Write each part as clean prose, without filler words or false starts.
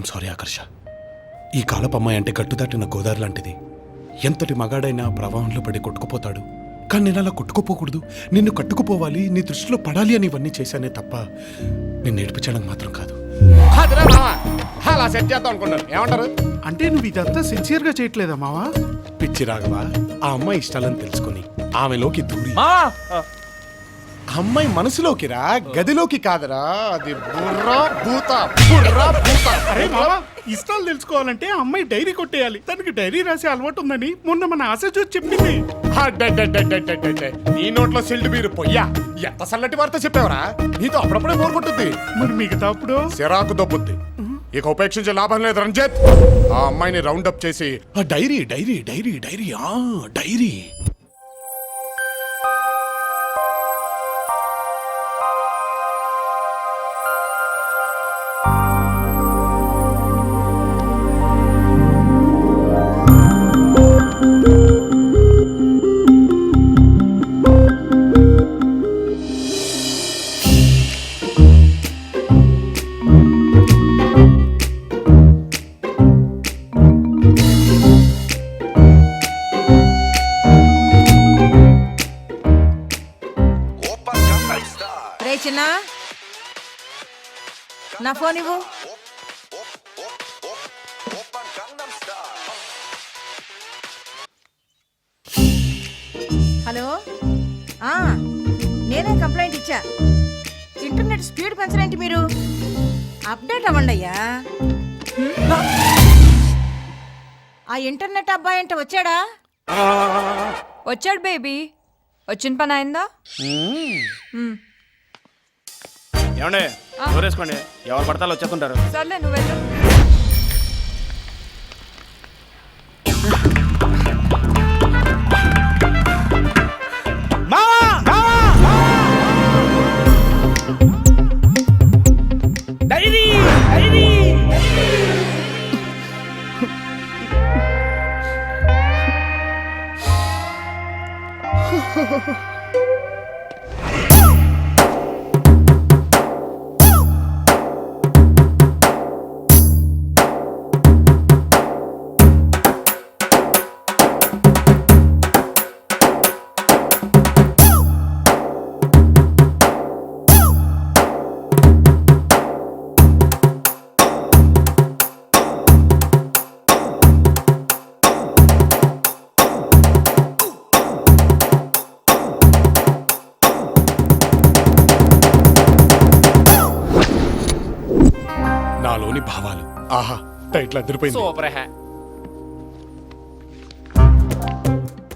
I'm sorry ఆకర్ష. ఈ కాలపు అమ్మాయి అంటే గట్టుదాటిన గోదావరి లాంటిది. ఎంతటి మగాడైనా ప్రవాహంలో పడి కొట్టుకుపోతాడు. కానీ నేను అలా కొట్టుకుపోకూడదు, నిన్ను కట్టుకుపోవాలి, నీ దృష్టిలో పడాలి అని ఇవన్నీ చేశానే తప్ప నేను నేర్పించడానికి మాత్రం కాదు. అలా సెట్ చేద్దాం అనుకున్నాను. ఏమంటారు? అంటే నువ్వు ఇదంతా సిన్సియర్గా చేయట్లేదా మావా? పిచ్చి రాఘవా, ఆ అమ్మాయి ఇష్టాలను తెలుసుకుని ఆమెలోకి దూరి అమ్మాయి మనసులోకి రా, గదిలోకి కాదరా. అది బుర్రా భూత, బుర్రా భూత. అరే మావా, ఇష్టాలు తెలుసుకోవాలంటే ఆ అమ్మాయి డైరీ కొట్టేయాలి. తనకి డైరీ రాసే అలవాటు ఉందని మొన్న మన ఆశ చూసి చెప్పింది. నీ నోట్లో సిల్డ్ బీరు పొయ్యా. ఎంత సల్లటి వార్త చెప్పావరా? నీతో అప్పుడప్పుడే బోర్ కొట్టుద్ది. మరి మిగతా అప్పుడు సిరాకు దొబ్బుద్ది. ఇక ఉపేక్షించే లాభం లేదు రంజిత్. ఆ అమ్మాయిని రౌండ్ అప్ చేసి ఆ diary diary diary diary diary చిన్న నా ఫోన్ ఇవ్వు. హలో, నేనే కంప్లైంట్ ఇచ్చా. ఇంటర్నెట్ స్పీడ్ పెంచరేంటి మీరు? అప్డేట్ అవ్వండి అయ్యా. ఆ ఇంటర్నెట్ అబ్బాయి అంటే వచ్చాడా? వచ్చాడు బేబీ. వచ్చిన పని అయిందా? ఏమండే దూరేసుకోండి, ఎవరు పడతాలో వచ్చేస్తుంటారు. సర్లే నువ్వు వెళ్ళు. డైరీ డైరీ నాలోని భావాలు. ఆహా, టైట్లు అదిరిపోయింది. సూపర్ హే.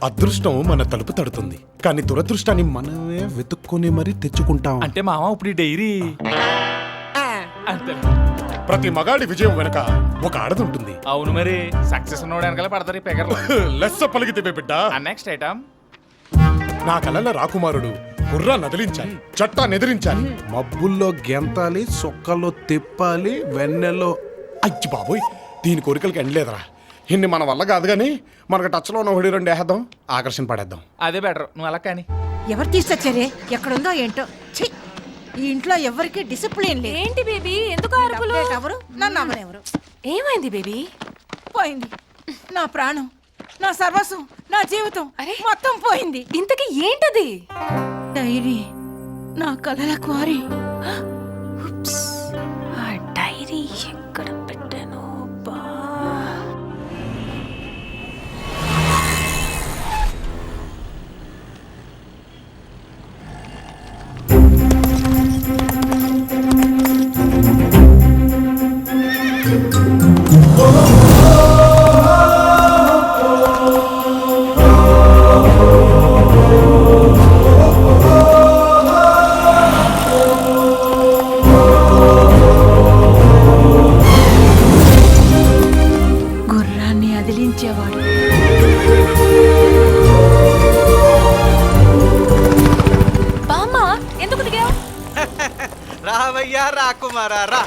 అదృష్టం మన తలుపు తడుతుంది, కానీ దురదృష్టాన్ని మనమే వెతుక్కొని మరీ తెచ్చుకుంటాం. అంటే మామ ఇప్పుడు ఈ డైరీ అంతే. ప్రతి మగాడి విజయం వెనక ఒక ఆడదుంటుంది. అవును మరి, సక్సెస్ ఉన్నవాడు వెనకాల పడతారు ఈ పెగర్లు. లెస్స పలికితే బిడ్డ. నెక్స్ట్ ఐటమ్, నా కలల రాకుమారుడు కుర్రా నదిలించాలి, చట్టా నెదిరించాలి, మబ్బుల్లో గెంతాలి, సొక్కల్లో తిప్పాలి, వెన్నెల్లో. అచ్చి బాబోయ్, దీని కోరికలకి ఎండలేదురా. ఇన్ని మన వల్ల కాదు కానీ మనకు టచ్లో ఉన్న ఒకటి రెండు వేద్దాం, ఆకర్షణ పడేద్దాం. అదే బెటర్. నువ్వు అలా కానీ. ఎవరు తీసుకొచ్చారే? ఎక్కడుందో ఏంటో. ఛీ, ఈ ఇంట్లో ఎవరికి డిసిప్లిన్ లేదు. ఏంటి బేబీ, ఎందుకు అరుపులు? అప్డేట్ ఎవరు? నన్ను అమ్మనెవరు? ఏమైంది బేబీ? పోయింది నా ప్రాణం, నా సర్వస్వం, నా జీవితం మొత్తం పోయింది. ఇంతకీ ఏంటది? డైరీ, నా కలల క్వారీ. ఆ డైరీ ఎక్కడ పెట్టాను? గుర్రాన్ని అదిలించేవాడు. బామ్మా, ఎందుకు దిగావు? రావయ్యా రాకుమారా రా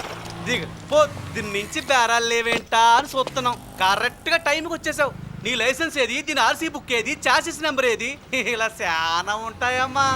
దిగు. పొద్దున్నుంచి బేరాలు లేవేంటా అని చూస్తున్నాం. కరెక్ట్ గా టైంకి వచ్చేసావు. నీ లైసెన్స్ ఏది, దీని ఆర్సీ బుక్ ఏది, చాసిస్ నెంబర్ ఏది, ఇలా చాలా ఉంటాయమ్మా.